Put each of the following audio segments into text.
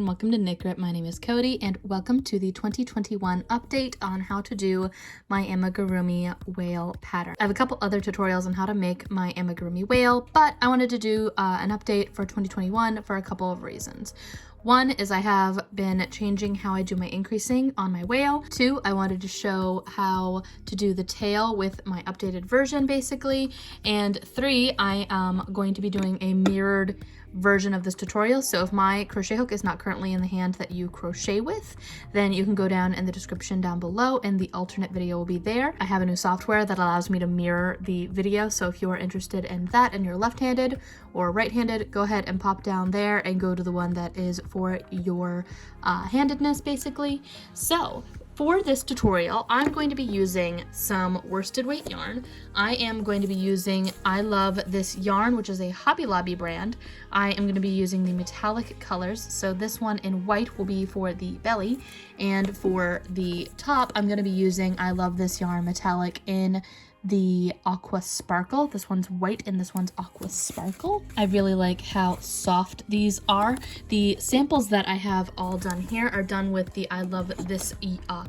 welcome to Knit Grip. My name is Cody and welcome to the 2021 update on how to do my amigurumi whale pattern. I have a couple other tutorials on how to make my amigurumi whale, but I wanted to do an update for 2021 for a couple of reasons. One is I have been changing how I do my increasing on my whale. Two, I wanted to show how to do the tail with my updated version basically. And three, I am going to be doing a mirrored version of this tutorial. So if my crochet hook is not currently in the hand that you crochet with, then you can go down in the description down below and the alternate video will be there. I have a new software that allows me to mirror the video. So if you are interested in that and you're left-handed or right-handed, go ahead and pop down there and go to the one that is for your handedness basically. So for this tutorial, I'm going to be using some worsted weight yarn. I am going to be using I Love This Yarn, which is a Hobby Lobby brand. I am going to be using the metallic colors. So this one in white will be for the belly, and for the top, I'm going to be using I Love This Yarn metallic in the aqua sparkle. This one's white and this one's aqua sparkle. I really like how soft these are. The samples that I have all done here are done with the I Love This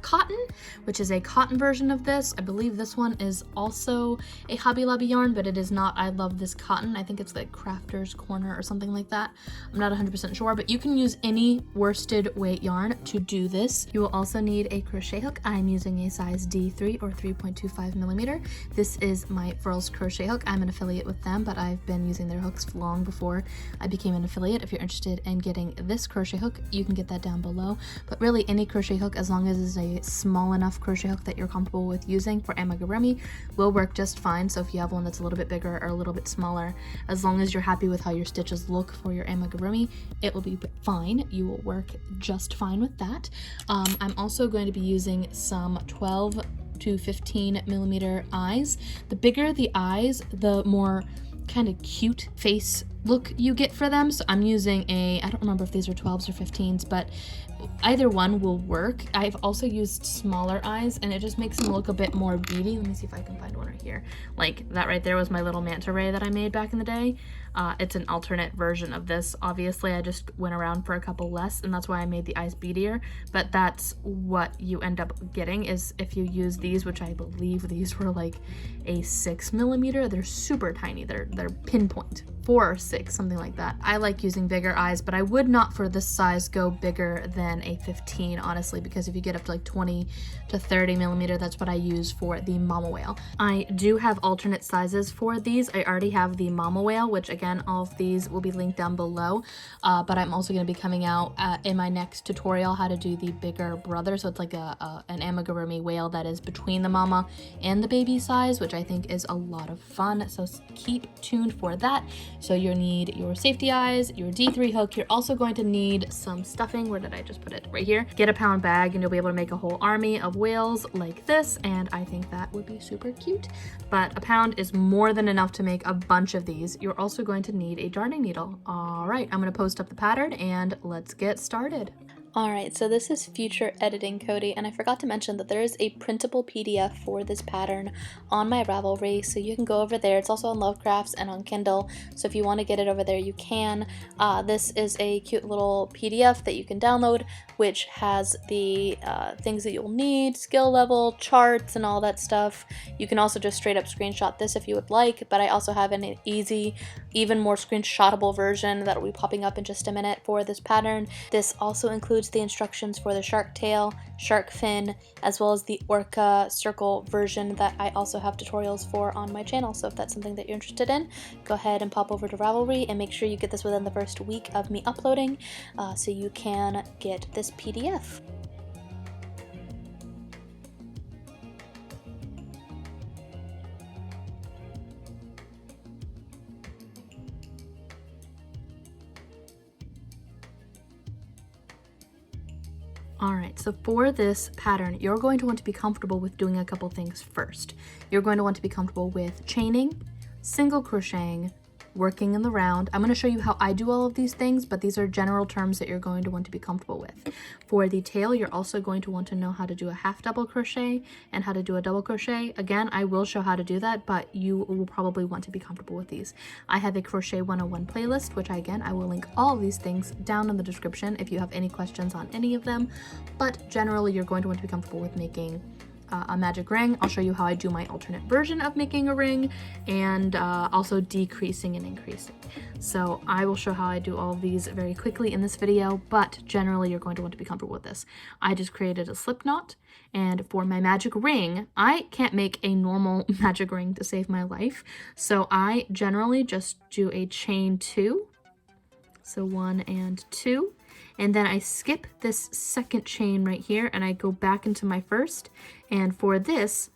cotton, which is a cotton version of this. I believe this one is also a Hobby Lobby yarn, but it is not I Love This cotton. I think it's like Crafter's Corner or something like that. I'm not 100% sure, but you can use any worsted weight yarn to do this. You will also need a crochet hook. I'm using a size D3 or 3.25 millimeter. This is my Furls crochet hook. I'm an affiliate with them, but I've been using their hooks long before I became an affiliate. If you're interested in getting this crochet hook, you can get that down below. But really any crochet hook, as long as it's a small enough crochet hook that you're comfortable with using for amigurumi, will work just fine. So if you have one that's a little bit bigger or a little bit smaller, as long as you're happy with how your stitches look for your amigurumi, it will be fine. You will work just fine with that. I'm also going to be using some 12 to 15 millimeter eyes. The bigger the eyes, the more kind of cute face look you get for them. So I'm using I don't remember if these are 12s or 15s, but either one will work. I've also used smaller eyes and it just makes them look a bit more beady. Let me see if I can find one right here. Like that right there was my little manta ray that I made back in the day. It's an alternate version of this. Obviously, I just went around for a couple less and that's why I made the eyes beadier, but that's what you end up getting is if you use these, which I believe these were like a 6 millimeter. They're super tiny. They're pinpoint. 4 or 6, something like that. I like using bigger eyes, but I would not for this size go bigger than a 15, honestly, because if you get up to like 20 to 30 millimeter, that's what I use for the mama whale. I do have alternate sizes for these. I already have the mama whale, which again, all of these will be linked down below, but I'm also going to be coming out in my next tutorial how to do the bigger brother. So it's like an amigurumi whale that is between the mama and the baby size, which I think is a lot of fun. So keep tuned for that. So you'll need your safety eyes, your D3 hook. You're also going to need some stuffing. Where did I just put it? Right here. Get a pound bag and you'll be able to make a whole army of whales like this. And I think that would be super cute. But a pound is more than enough to make a bunch of these. You're also going to need a darning needle. All right, I'm going to post up the pattern and let's get started. Alright, so this is Future Editing Cody, and I forgot to mention that there is a printable PDF for this pattern on my Ravelry, so you can go over there. It's also on Lovecrafts and on Kindle, so if you want to get it over there, you can. This is a cute little PDF that you can download, which has the things that you'll need, skill level, charts, and all that stuff. You can also just straight up screenshot this if you would like, but I also have an easy, even more screenshotable version that will be popping up in just a minute for this pattern. This also includes the instructions for the shark tail, shark fin, as well as the orca circle version that I also have tutorials for on my channel. So if that's something that you're interested in, go ahead and pop over to Ravelry and make sure you get this within the first week of me uploading so you can get this PDF. Alright, so for this pattern, you're going to want to be comfortable with doing a couple things first. You're going to want to be comfortable with chaining, single crocheting, working in the round. I'm going to show you how I do all of these things, but these are general terms that you're going to want to be comfortable with. For the tail, you're also going to want to know how to do a half double crochet and how to do a double crochet. Again, I will show how to do that, but you will probably want to be comfortable with these. I have a Crochet 101 playlist, which I will link all of these things down in the description if you have any questions on any of them. But generally, you're going to want to be comfortable with making a magic ring. I'll show you how I do my alternate version of making a ring, and also decreasing and increasing. So I will show how I do all of these very quickly in this video, but generally you're going to want to be comfortable with this. I just created a slip knot, and for my magic ring, I can't make a normal magic ring to save my life, so I generally just do a chain 2, so 1 and 2, and then I skip this second chain right here and I go back into my first. And for this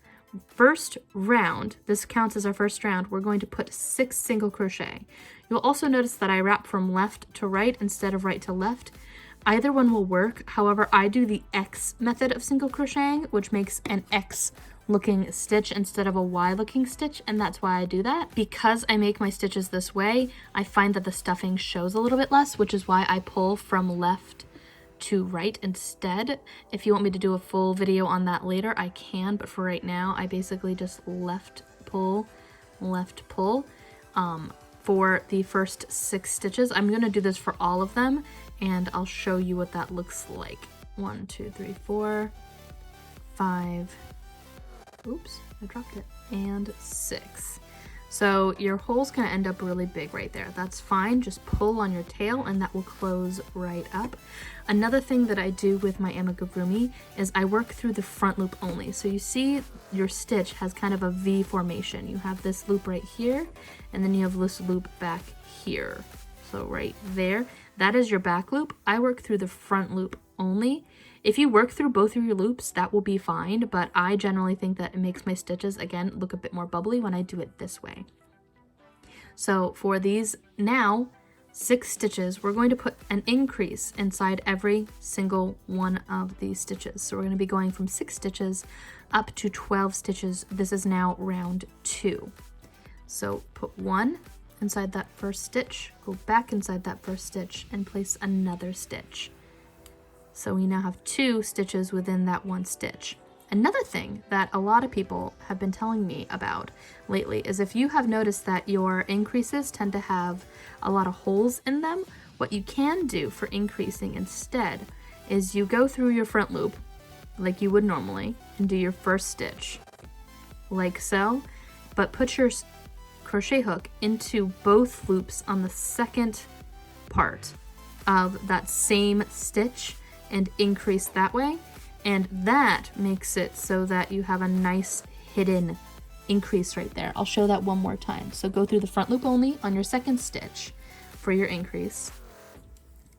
first round, this counts as our first round, we're going to put 6 single crochet. You'll also notice that I wrap from left to right instead of right to left. Either one will work. However, I do the X method of single crocheting, which makes an X looking stitch instead of a Y looking stitch, and that's why I do that. Because I make my stitches this way, I find that the stuffing shows a little bit less, which is why I pull from left to right instead. If you want me to do a full video on that later, I can, but for right now, I basically just left pull. For the first 6 stitches. I'm gonna do this for all of them, and I'll show you what that looks like. 1, 2, 3, 4, 5, oops, I dropped it, and 6. So your hole's gonna end up really big right there. That's fine, just pull on your tail and that will close right up. Another thing that I do with my amigurumi is I work through the front loop only. So you see your stitch has kind of a V formation. You have this loop right here, and then you have this loop back here. So right there, that is your back loop. I work through the front loop only. If you work through both of your loops, that will be fine, but I generally think that it makes my stitches, again, look a bit more bubbly when I do it this way. So for these now 6 stitches, we're going to put an increase inside every single one of these stitches. So we're going to be going from 6 stitches up to 12 stitches. This is now round 2. So put 1 inside that first stitch, go back inside that first stitch, and place another stitch. So we now have 2 stitches within that 1 stitch. Another thing that a lot of people have been telling me about lately is if you have noticed that your increases tend to have a lot of holes in them, what you can do for increasing instead is you go through your front loop like you would normally and do your first stitch like so, but put your crochet hook into both loops on the second part of that same stitch and increase that way, and that makes it so that you have a nice hidden increase right there. I'll show that one more time. So go through the front loop only on your second stitch for your increase.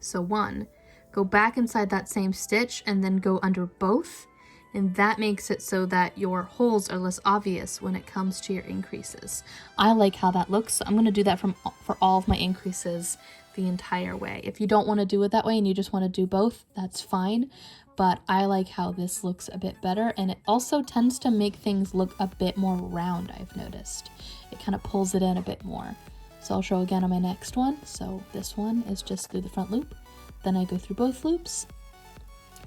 So 1, go back inside that same stitch and then go under both, and that makes it so that your holes are less obvious when it comes to your increases. I like how that looks, so I'm going to do that for all of my increases the entire way. If you don't want to do it that way and you just want to do both, that's fine, but I like how this looks a bit better, and it also tends to make things look a bit more round, I've noticed. It kind of pulls it in a bit more. So I'll show again on my next one. So this one is just through the front loop, then I go through both loops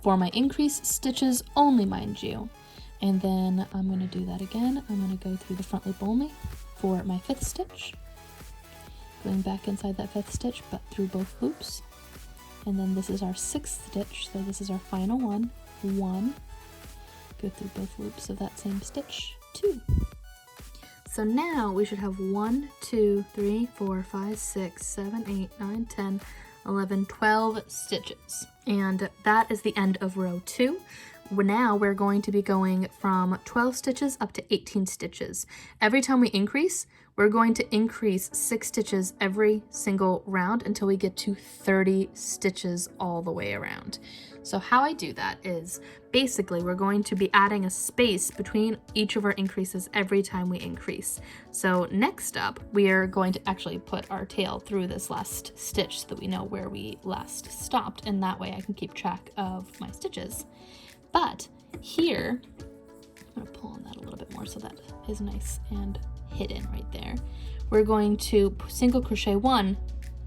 for my increase stitches only, mind you, and then I'm going to do that again. I'm going to go through the front loop only for my 5th stitch, going back inside that 5th stitch but through both loops, and then this is our 6th stitch, so this is our final one. 1, go through both loops of that same stitch, 2. So now we should have 1, 2, 3, 4, 5, 6, 7, 8, 9, 10, 11, 12 stitches, and that is the end of row 2. Now we're going to be going from 12 stitches up to 18 stitches. Every time we increase, we're going to increase 6 stitches every single round until we get to 30 stitches all the way around. So how I do that is basically we're going to be adding a space between each of our increases every time we increase. So next up, we are going to actually put our tail through this last stitch so that we know where we last stopped, and that way I can keep track of my stitches. But here, I'm going to pull on that a little bit more so that is nice and hidden right there. We're going to single crochet 1,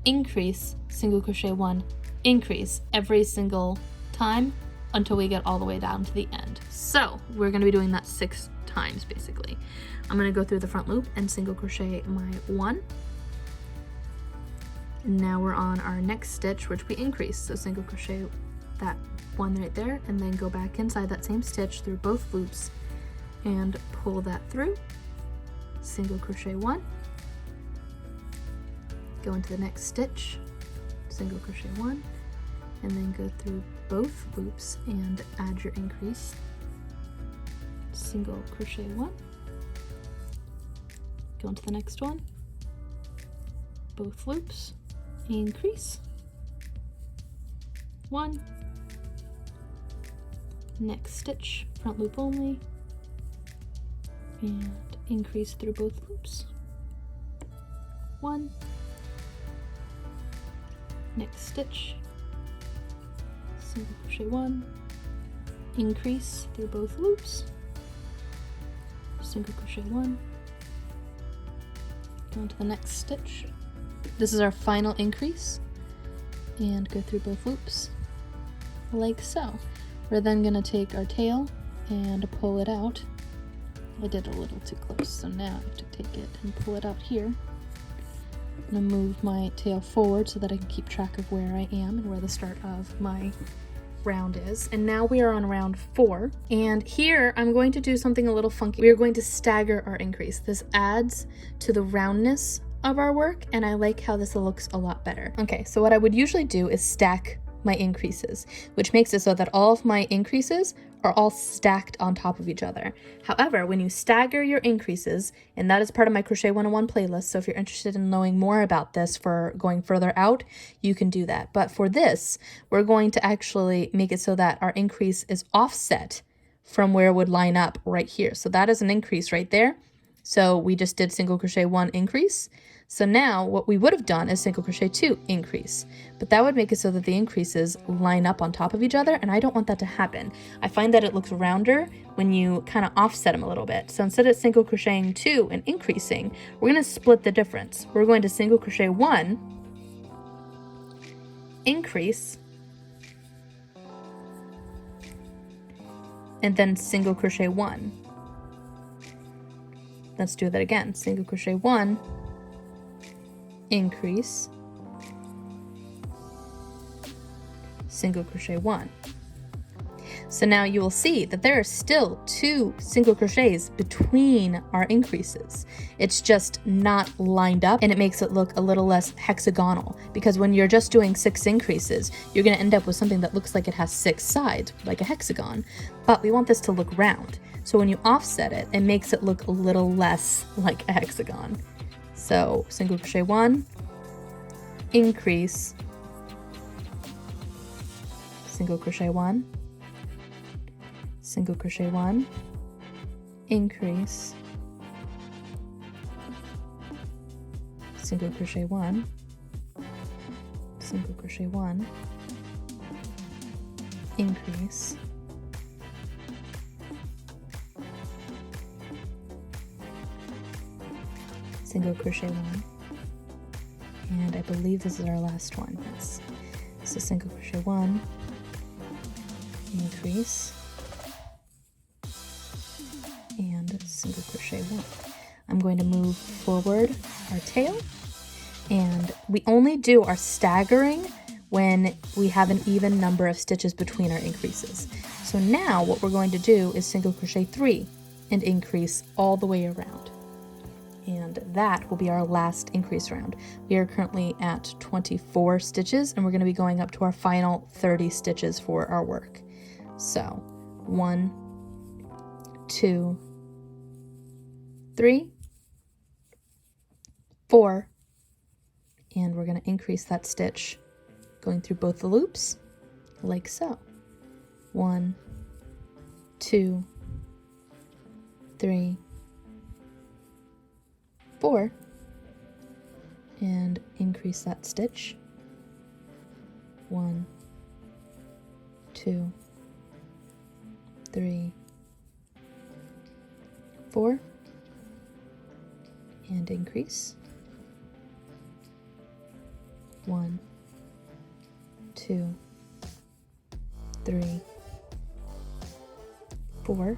increase, single crochet 1, increase every single time until we get all the way down to the end. So we're going to be doing that 6 times basically. I'm going to go through the front loop and single crochet my 1. And now we're on our next stitch, which we increase. So single crochet that 1 right there, and then go back inside that same stitch through both loops and pull that through. Single crochet 1, go into the next stitch, single crochet 1, and then go through both loops and add your increase. Single crochet 1, go into the next one, both loops, increase 1, next stitch, front loop only, and increase through both loops, 1, next stitch, single crochet 1, increase through both loops, single crochet 1, go into the next stitch. This is our final increase, and go through both loops like so. We're then going to take our tail and pull it out. I did a little too close, so now I have to take it and pull it out here. I'm going to move my tail forward so that I can keep track of where I am and where the start of my round is. And now we are on round 4, and here I'm going to do something a little funky. We are going to stagger our increase. This adds to the roundness of our work, and I like how this looks a lot better. Okay, so what I would usually do is stack my increases, which makes it so that all of my increases are all stacked on top of each other. However, when you stagger your increases, and that is part of my Crochet 101 playlist, so if you're interested in knowing more about this for going further out, you can do that. But for this, we're going to actually make it so that our increase is offset from where it would line up right here. So that is an increase right there. So we just did single crochet 1 increase. So now what we would have done is single crochet 2 increase, but that would make it so that the increases line up on top of each other, and I don't want that to happen. I find that it looks rounder when you kind of offset them a little bit. So instead of single crocheting 2 and increasing, we're going to split the difference. We're going to single crochet 1, increase, and then single crochet 1. Let's do that again. Single crochet 1, increase, single crochet 1. So now you will see that there are still 2 single crochets between our increases. It's just not lined up, and it makes it look a little less hexagonal, because when you're just doing 6 increases, you're going to end up with something that looks like it has 6 sides, like a hexagon. But we want this to look round. So when you offset it, it makes it look a little less like a hexagon. So single crochet 1, increase, single crochet 1, single crochet 1, increase, single crochet 1, single crochet 1, increase, single crochet 1, and I believe this is our last one. Yes. So single crochet 1, increase, and single crochet 1. I'm going to move forward our tail, and we only do our staggering when we have an even number of stitches between our increases. So now what we're going to do is single crochet 3 and increase all the way around. And that will be our last increase round. We are currently at 24 stitches, and we're going to be going up to our final 30 stitches for our work. So 1, 2, 3, 4, and we're going to increase that stitch going through both the loops like so. 1, 2, 3, 4, and increase that stitch. 1, 2, 3, 4, and increase. 1, 2, 3, 4,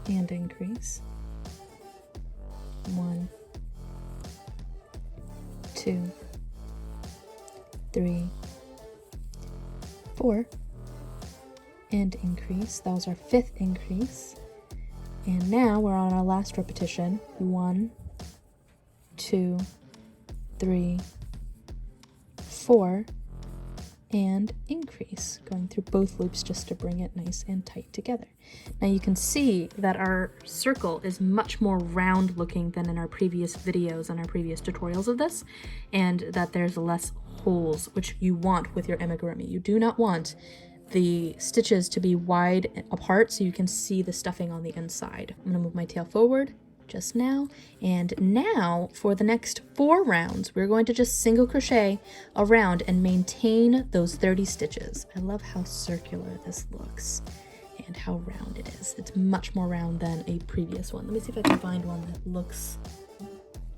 and increase. 1, 2, 3, 4, and increase. That was our 5th increase. And now we're on our last repetition. 1, 2, 3, 4, and increase, going through both loops just to bring it nice and tight together. Now you can see that our circle is much more round looking than in our previous videos and our previous tutorials of this, and that there's less holes, which you want with your amigurumi. You do not want the stitches to be wide apart so you can see the stuffing on the inside. I'm gonna move my tail forward just now, and now for the next 4 rounds we're going to just single crochet around and maintain those 30 stitches. I love how circular this looks and how round it is. It's much more round than a previous one. Let me see if I can find one that looks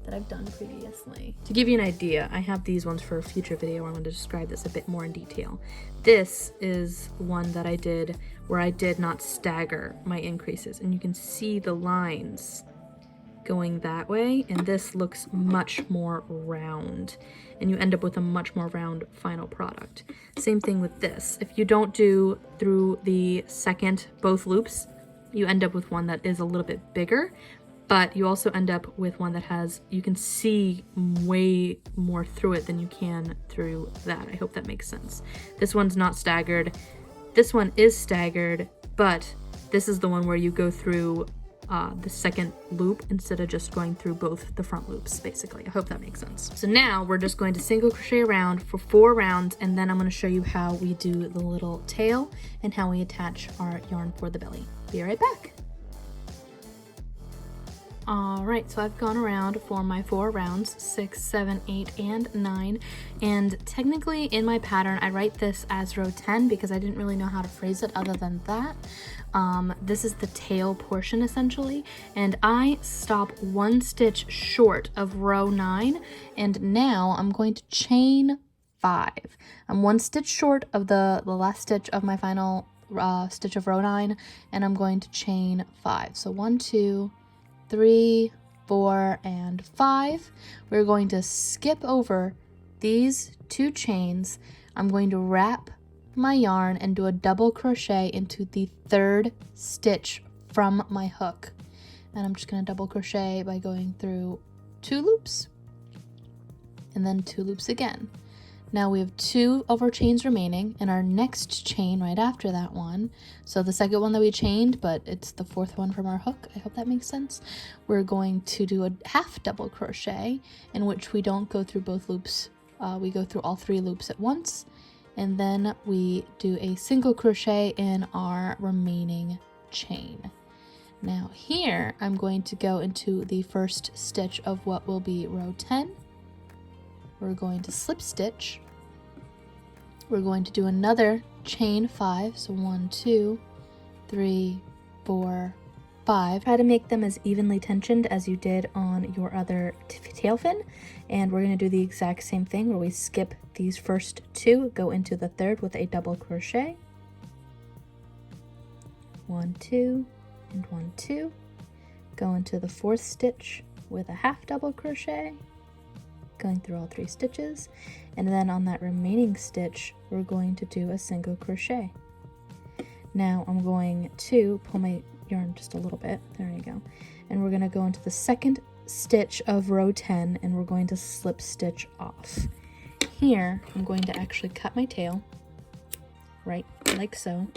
that I've done previously. To give you an idea, I have these ones for a future video where I'm going to describe this a bit more in detail. This is one that I did where I did not stagger my increases, and you can see the lines going that way, and this looks much more round, and you end up with a much more round final product. Same thing with this. If you don't do through the second both loops, you end up with one that is a little bit bigger, but you also end up with one that has, you can see way more through it than you can through that. I hope that makes sense. This one's not staggered. This one is staggered, but this is the one where you go through the second loop instead of just going through both the front loops, basically. I hope that makes sense. So now we're just going to single crochet around for 4 rounds, and then I'm going to show you how we do the little tail and how we attach our yarn for the belly. Be right back. Alright, so I've gone around for my 4 rounds, 6, 7, 8, and 9, and technically in my pattern I write this as row 10 because I didn't really know how to phrase it other than that. This is the tail portion essentially, and I stop 1 stitch short of row 9, and now I'm going to chain 5. I'm 1 stitch short of the last stitch of my final stitch of row 9, and I'm going to chain 5. So 1, 2, 3, 4, and 5. We're going to skip over these 2 chains. I'm going to wrap my yarn and do a double crochet into the 3rd stitch from my hook, and I'm just going to double crochet by going through 2 loops and then 2 loops again. Now we have 2 of our chains remaining, and our next chain right after that one, so the second one that we chained, but it's the 4th one from our hook, I hope that makes sense, we're going to do a half double crochet in which we don't go through both loops, we go through all 3 loops at once, and then we do a single crochet in our remaining chain. Now here I'm going to go into the first stitch of what will be row 10. We're going to slip stitch. We're going to do another chain 5, so 1, 2, 3, 4, 5. Try to make them as evenly tensioned as you did on your other tail fin, and we're going to do the exact same thing where we skip these first 2, go into the 3rd with a double crochet. 1, 2, and 1, 2. Go into the 4th stitch with a half double crochet, going through all 3 stitches, and then on that remaining stitch we're going to do a single crochet. Now I'm going to pull my yarn just a little bit, there you go, and we're going to go into the 2nd stitch of row 10 and we're going to slip stitch off. Here I'm going to actually cut my tail right like so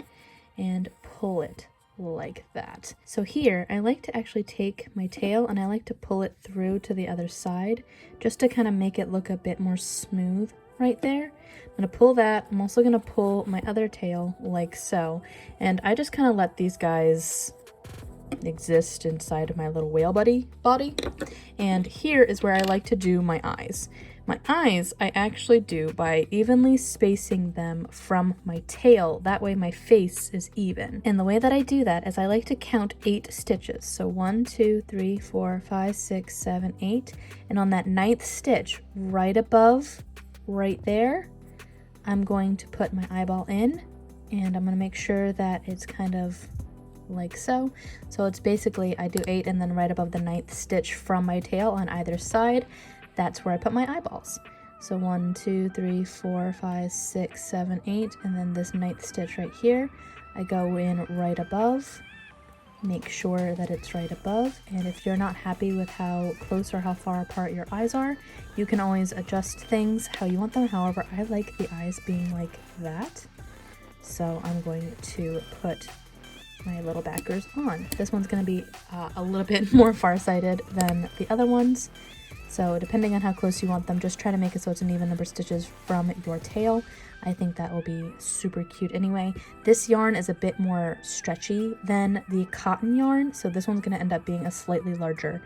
and pull it like that. So here I like to actually take my tail and I like to pull it through to the other side just to kind of make it look a bit more smooth right there. I'm going to pull that. I'm also going to pull my other tail like so, and I just kind of let these guys exist inside of my little whale body. And here is where I like to do my eyes. My eyes, I actually do by evenly spacing them from my tail. That way my face is even. And the way that I do that is I like to count 8 stitches. So 1, 2, 3, 4, 5, 6, 7, 8. And on that 9th stitch, right above, right there, I'm going to put my eyeball in, and I'm going to make sure that it's kind of like so. So it's basically, I do 8, and then right above the 9th stitch from my tail on either side, that's where I put my eyeballs. So 1, 2, 3, 4, 5, 6, 7, 8, and then this 9th stitch right here, I go in right above, make sure that it's right above. And if you're not happy with how close or how far apart your eyes are, you can always adjust things how you want them. However, I like the eyes being like that, so I'm going to put my little backers on. This one's going to be a little bit more far-sighted than the other ones. So depending on how close you want them, just try to make it so it's an even number of stitches from your tail. I think that will be super cute anyway. This yarn is a bit more stretchy than the cotton yarn, so this one's going to end up being a slightly larger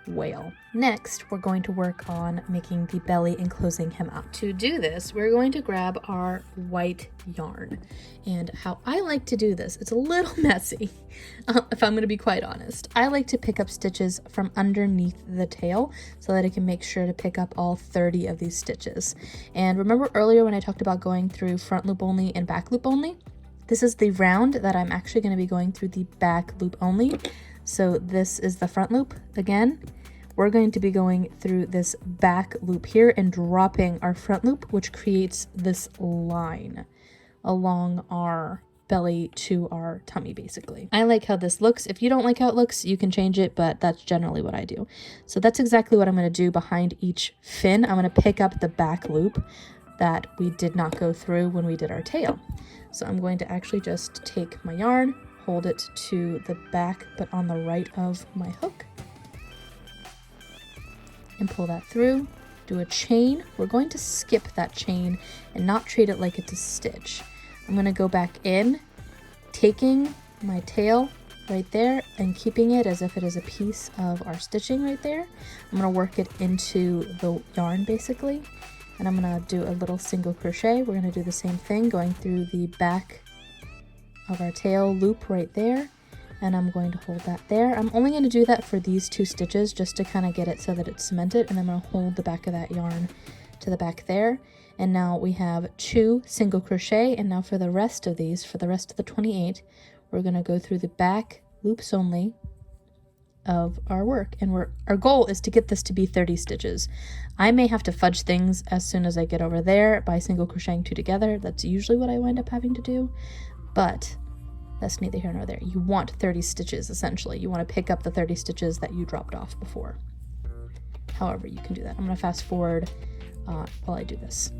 whale. Next, we're going to work on making the belly and closing him up. To do this, we're going to grab our white yarn. And how I like to do this, it's a little messy, if I'm going to be quite honest. I like to pick up stitches from underneath the tail so that I can make sure to pick up all 30 of these stitches. And remember earlier when I talked about going through front loop only and back loop only? This is the round that I'm actually going to be going through the back loop only. So this is the front loop again. We're going to be going through this back loop here and dropping our front loop, which creates this line along our belly to our tummy, basically. I like how this looks. If you don't like how it looks, you can change it, but that's generally what I do. So that's exactly what I'm going to do behind each fin. I'm going to pick up the back loop that we did not go through when we did our tail. So I'm going to actually just take my yarn, hold it to the back, but on the right of my hook, and pull that through, do a chain. We're going to skip that chain and not treat it like it's a stitch. I'm going to go back in, taking my tail right there and keeping it as if it is a piece of our stitching right there. I'm going to work it into the yarn basically, and I'm going to do a little single crochet. We're going to do the same thing, going through the back of our tail loop right there, and I'm going to hold that there. I'm only going to do that for these 2 stitches just to kind of get it so that it's cemented, and I'm going to hold the back of that yarn to the back there. And now we have 2 single crochet, and now for the rest of these, for the rest of the 28, we're going to go through the back loops only of our work, and our goal is to get this to be 30 stitches. I may have to fudge things as soon as I get over there by single crocheting 2 together. That's usually what I wind up having to do, but that's neither here nor there. You want 30 stitches, essentially. You want to pick up the 30 stitches that you dropped off before. However, you can do that. I'm going to fast forward while I do this.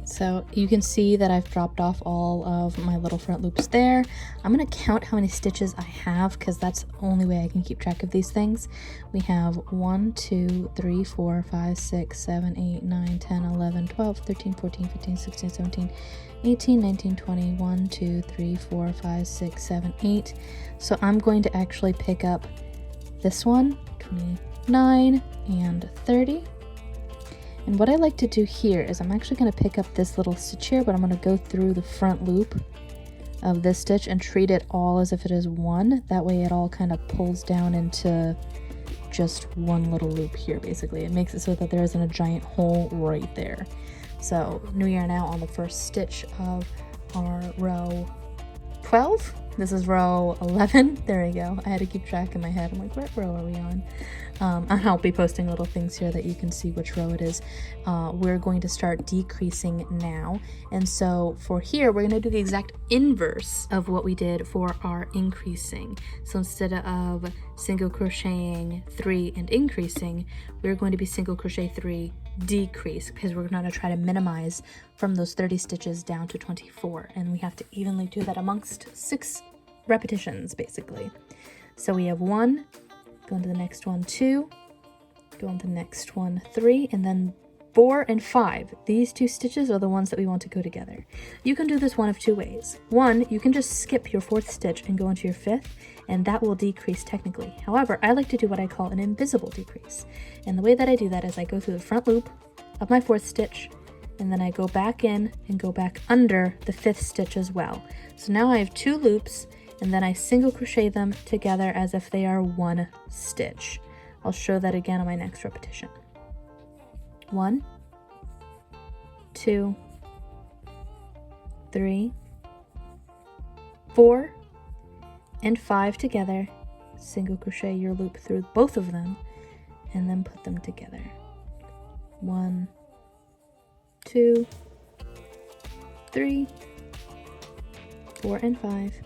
So you can see that I've dropped off all of my little front loops there. I'm going to count how many stitches I have because that's the only way I can keep track of these things. We have 1, 2, 3, 4, 5, 6, 7, 8, 9, 10, 11, 12, 13, 14, 15, 16, 17, 18, 19, 20, 1, 2, 3, 4, 5, 6, 7, 8. So I'm going to actually pick up this one, 29 and 30. And what I like to do here is I'm actually going to pick up this little stitch here, but I'm going to go through the front loop of this stitch and treat it all as if it is one. That way it all kind of pulls down into just one little loop here, basically. It makes it so that there isn't a giant hole right there. So we are now on the first stitch of our row 12. This is row 11. There we go. I had to keep track in my head. I'm like, what row are we on? I'll be posting little things here that you can see which row it is. We're going to start decreasing now. And so for here, we're going to do the exact inverse of what we did for our increasing. So instead of single crocheting 3 and increasing, we're going to be single crochet 3, decrease, because we're going to try to minimize from those 30 stitches down to 24. And we have to evenly do that amongst 6 repetitions, basically. So we have 1, go into the next one 2, go into the next one 3, and then 4 and 5, these 2 stitches are the ones that we want to go together. You can do this one of 2 ways. One, you can just skip your 4th stitch and go into your 5th, and that will decrease technically. However, I like to do what I call an invisible decrease. And the way that I do that is I go through the front loop of my 4th stitch, and then I go back in and go back under the 5th stitch as well. So now I have 2 loops, and then I single crochet them together as if they are 1 stitch. I'll show that again on my next repetition. 1, 2, 3, 4, and 5 together. Single crochet your loop through both of them and then put them together. 1, 2, 3, 4 and 5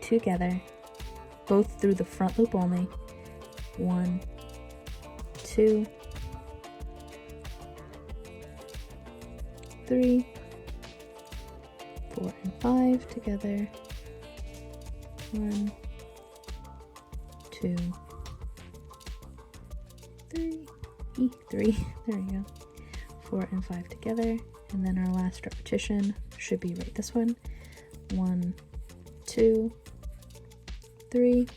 together, both through the front loop only. 1, 2, 3, 4 and 5 together. 1, 2, 3, 3, there we go. 4 and 5 together, and then our last repetition should be right this one. 1, 2, 3,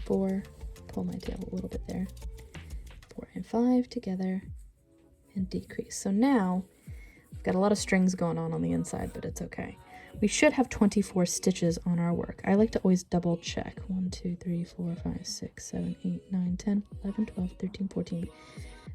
4, pull my tail a little bit there. 4 and 5 together, and decrease. So now we've got a lot of strings going on the inside, but it's okay. We should have 24 stitches on our work. I like to always double check. 1, 2, 3, 4, 5, 6, 7, 8, 9, 10, 11, 12, 13, 14,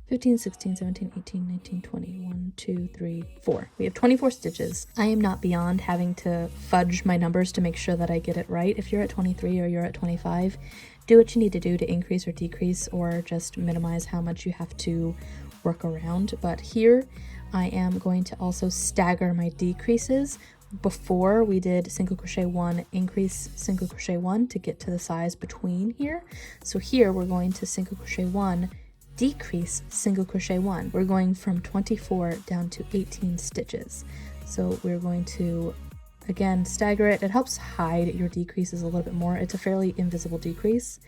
15, 16, 17, 18, 19, 20. 1, 2, 3, 4. We have 24 stitches. I am not beyond having to fudge my numbers to make sure that I get it right. If you're at 23 or you're at 25, do what you need to do to increase or decrease, or just minimize how much you have to work around. But here I am going to also stagger my decreases. Before we did single crochet 1, increase single crochet 1 to get to the size between here. So here we're going to single crochet 1, decrease single crochet 1. We're going from 24 down to 18 stitches. So we're going to again stagger it. It helps hide your decreases a little bit more. It's a fairly invisible decrease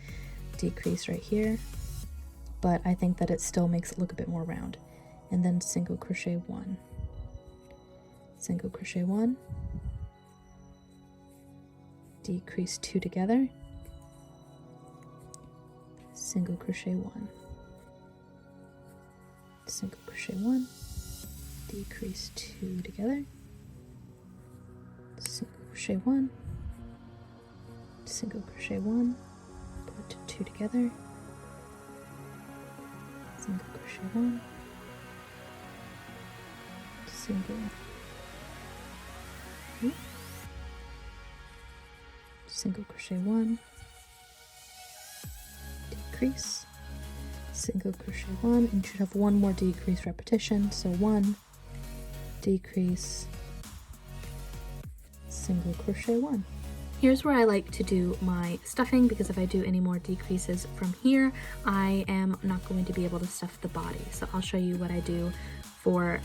right here, but I think that it still makes it look a bit more round. And then single crochet 1, single crochet 1, decrease 2 together, single crochet 1, single crochet 1, decrease 2 together, single crochet 1, single crochet 1, put 2 together, single crochet 1, single crochet 1, decrease, single crochet 1, and you should have one more decrease repetition. So 1, decrease, single crochet 1. Here's where I like to do my stuffing, because if I do any more decreases from here, I am not going to be able to stuff the body. So I'll show you what I do for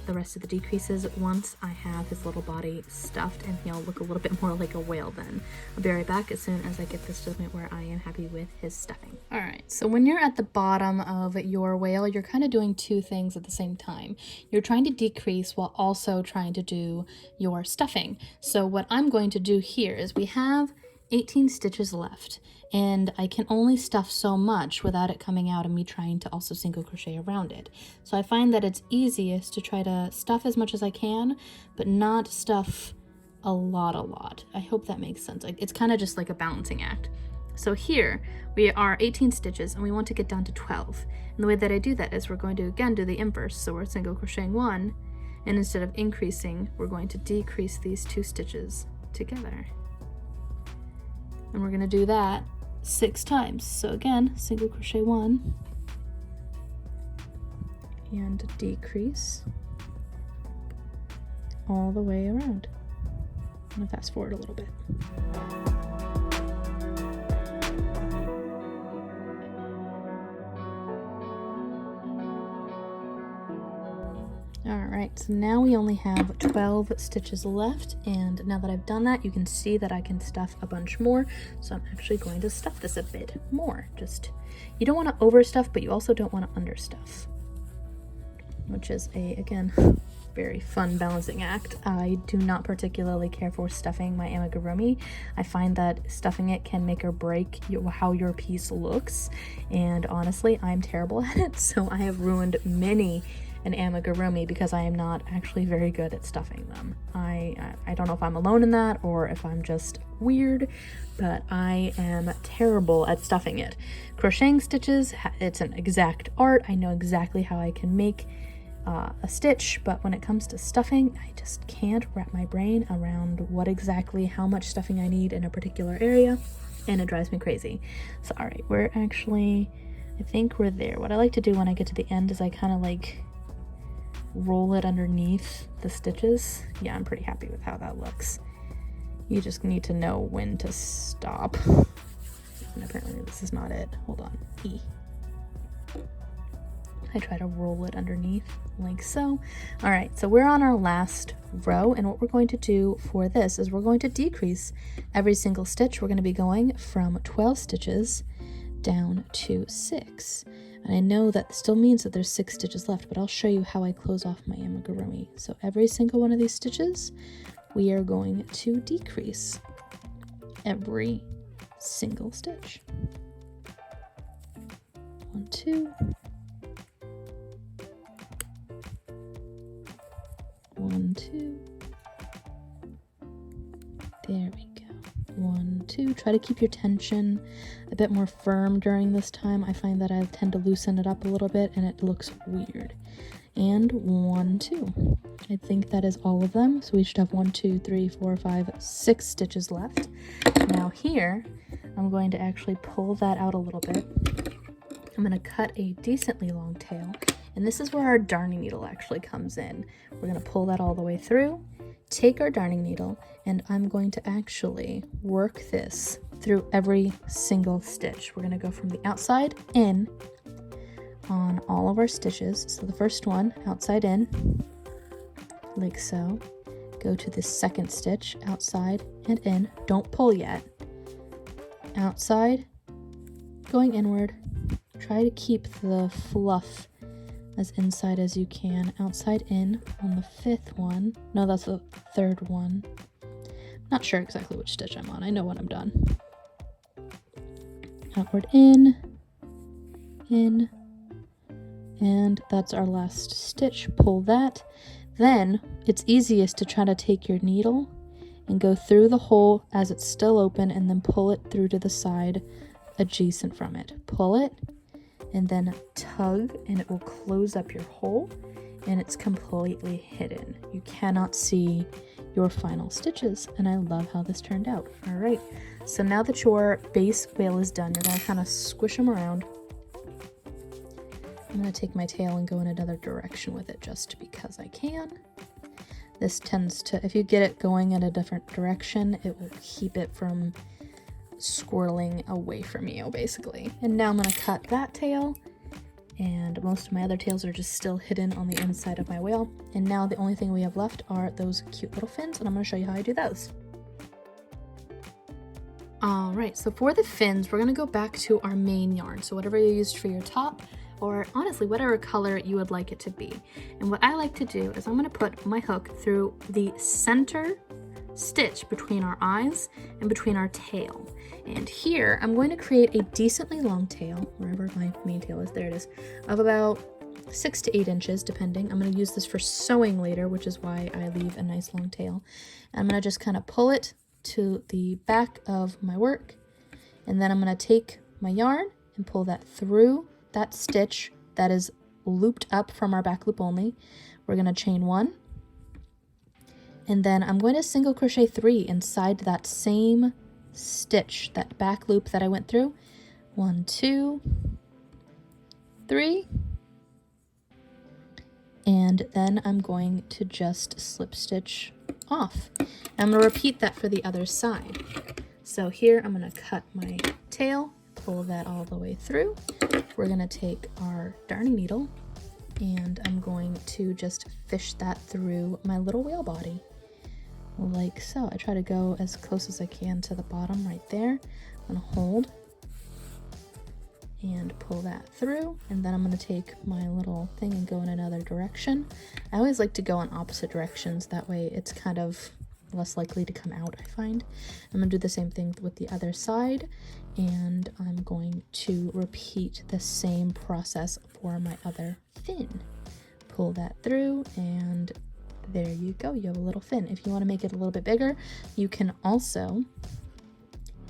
the rest of the decreases once I have his little body stuffed, and he'll look a little bit more like a whale then. I'll be right back as soon as I get this to the point where I am happy with his stuffing. Alright, so when you're at the bottom of your whale, you're kind of doing 2 things at the same time. You're trying to decrease while also trying to do your stuffing. So what I'm going to do here is we have 18 stitches left, and I can only stuff so much without it coming out and me trying to also single crochet around it. So I find that it's easiest to try to stuff as much as I can, but not stuff a lot. I hope that makes sense. It's kind of just like a balancing act. So here we are 18 stitches and we want to get down to 12. And the way that I do that is we're going to again do the inverse. So we're single crocheting 1, and instead of increasing, we're going to decrease these 2 stitches together. And we're going to do that 6 times. So again, single crochet 1 and decrease all the way around. I'm going to fast forward a little bit. Alright, so now we only have 12 stitches left, and now that I've done that, you can see that I can stuff a bunch more, so I'm actually going to stuff this a bit more. You don't want to overstuff, but you also don't want to understuff. which is again, very fun balancing act. I do not particularly care for stuffing my amigurumi. I find that stuffing it can make or break how your piece looks, and honestly, I'm terrible at it, so I have ruined many an amigurumi because I am not actually very good at stuffing them. I don't know if I'm alone in that or if I'm just weird, but I am terrible at stuffing it. Crocheting stitches, it's an exact art. I know exactly how I can make a stitch, but when it comes to stuffing, I just can't wrap my brain around how much stuffing I need in a particular area, and it drives me crazy. So all right, I think we're there. What I like to do when I get to the end is I kind of like roll it underneath the stitches. Yeah, I'm pretty happy with how that looks. You just need to know when to stop. And apparently this is not it. Hold on. E. I try to roll it underneath like so. All right, so we're on our last row, and what we're going to do for this is we're going to decrease every single stitch. We're going to be going from 12 stitches down to 6. And I know that still means that there's 6 stitches left, but I'll show you how I close off my amigurumi. So every single one of these stitches, we are going to decrease every single stitch. 1, 2. 1, 2. There we go. 1, 2. Try to keep your tension a bit more firm during this time. I find that I tend to loosen it up a little bit and it looks weird. And 1, 2. I think that is all of them. So we should have 1, 2, 3, 4, 5, 6 stitches left. Now here, I'm going to actually pull that out a little bit. I'm going to cut a decently long tail. And this is where our darning needle actually comes in. We're going to pull that all the way through, take our darning needle, and I'm going to actually work this through every single stitch. We're going to go from the outside in on all of our stitches. So the first one, outside in, like so. Go to the second stitch, outside and in. Don't pull yet. Outside, going inward. Try to keep the fluff as inside as you can. Outside in on the 5th one. No, that's the 3rd one. Not sure exactly which stitch I'm on. I know when I'm done. Outward in, and that's our last stitch. Pull that. Then it's easiest to try to take your needle and go through the hole as it's still open and then pull it through to the side adjacent from it. Pull it and then tug and it will close up your hole and it's completely hidden. You cannot see your final stitches, and I love how this turned out. All right, so now that your base whale is done, you're gonna kind of squish them around. I'm gonna take my tail and go in another direction with it just because I can. This tends to, if you get it going in a different direction, it will keep it from squirreling away from you, basically. And now I'm gonna cut that tail, and most of my other tails are just still hidden on the inside of my whale. And now the only thing we have left are those cute little fins, and I'm gonna show you how I do those. All right, so for the fins, we're gonna go back to our main yarn. So whatever you used for your top, or honestly, whatever color you would like it to be. And what I like to do is I'm gonna put my hook through the center stitch between our eyes and between our tail. And here, I'm going to create a decently long tail, wherever my main tail is, there it is, of about 6 to 8 inches, depending. I'm gonna use this for sewing later, which is why I leave a nice long tail. And I'm gonna just kind of pull it to the back of my work, and then I'm gonna take my yarn and pull that through that stitch that is looped up from our back loop only. We're gonna chain 1, and then I'm going to single crochet 3 inside that same stitch, that back loop that I went through. 1, 2, 3, and then I'm going to just slip stitch off. I'm going to repeat that for the other side. So here I'm going to cut my tail, pull that all the way through. We're going to take our darning needle and I'm going to just fish that through my little whale body like so. I try to go as close as I can to the bottom right there. I'm going to hold and pull that through. And then I'm going to take my little thing and go in another direction. I always like to go in opposite directions, that way it's kind of less likely to come out, I find. I'm going to do the same thing with the other side, and I'm going to repeat the same process for my other fin. Pull that through, and there you go, you have a little fin. If you want to make it a little bit bigger, you can also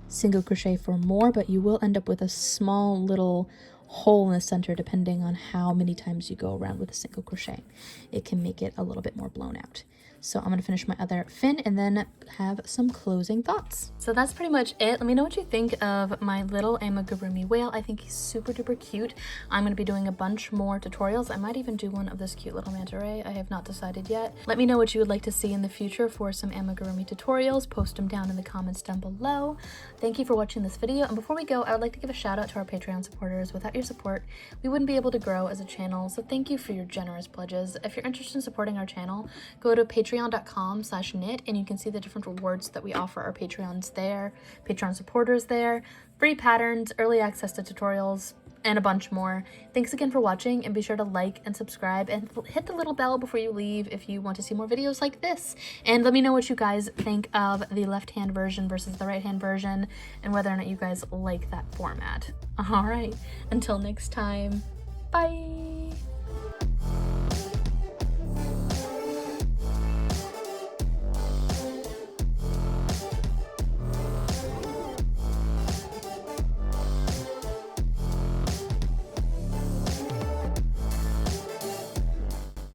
single crochet for more, but you will end up with a small little hole in the center depending on how many times you go around with a single crochet. It can make it a little bit more blown out. So I'm going to finish my other fin and then have some closing thoughts. So that's pretty much it. Let me know what you think of my little amigurumi whale. I think he's super duper cute. I'm going to be doing a bunch more tutorials. I might even do one of this cute little manta ray. I have not decided yet. Let me know what you would like to see in the future for some amigurumi tutorials. Post them down in the comments down below. Thank you for watching this video. And before we go, I would like to give a shout out to our Patreon supporters. Without your support, we wouldn't be able to grow as a channel. So thank you for your generous pledges. If you're interested in supporting our channel, go to patreon.com/knit and you can see the different rewards that we offer our Patreons there, Patreon supporters there, free patterns, early access to tutorials, and a bunch more. Thanks again for watching, and be sure to like and subscribe and hit the little bell before you leave if you want to see more videos like this. And let me know what you guys think of the left-hand version versus the right-hand version and whether or not you guys like that format. All right, until next time, bye.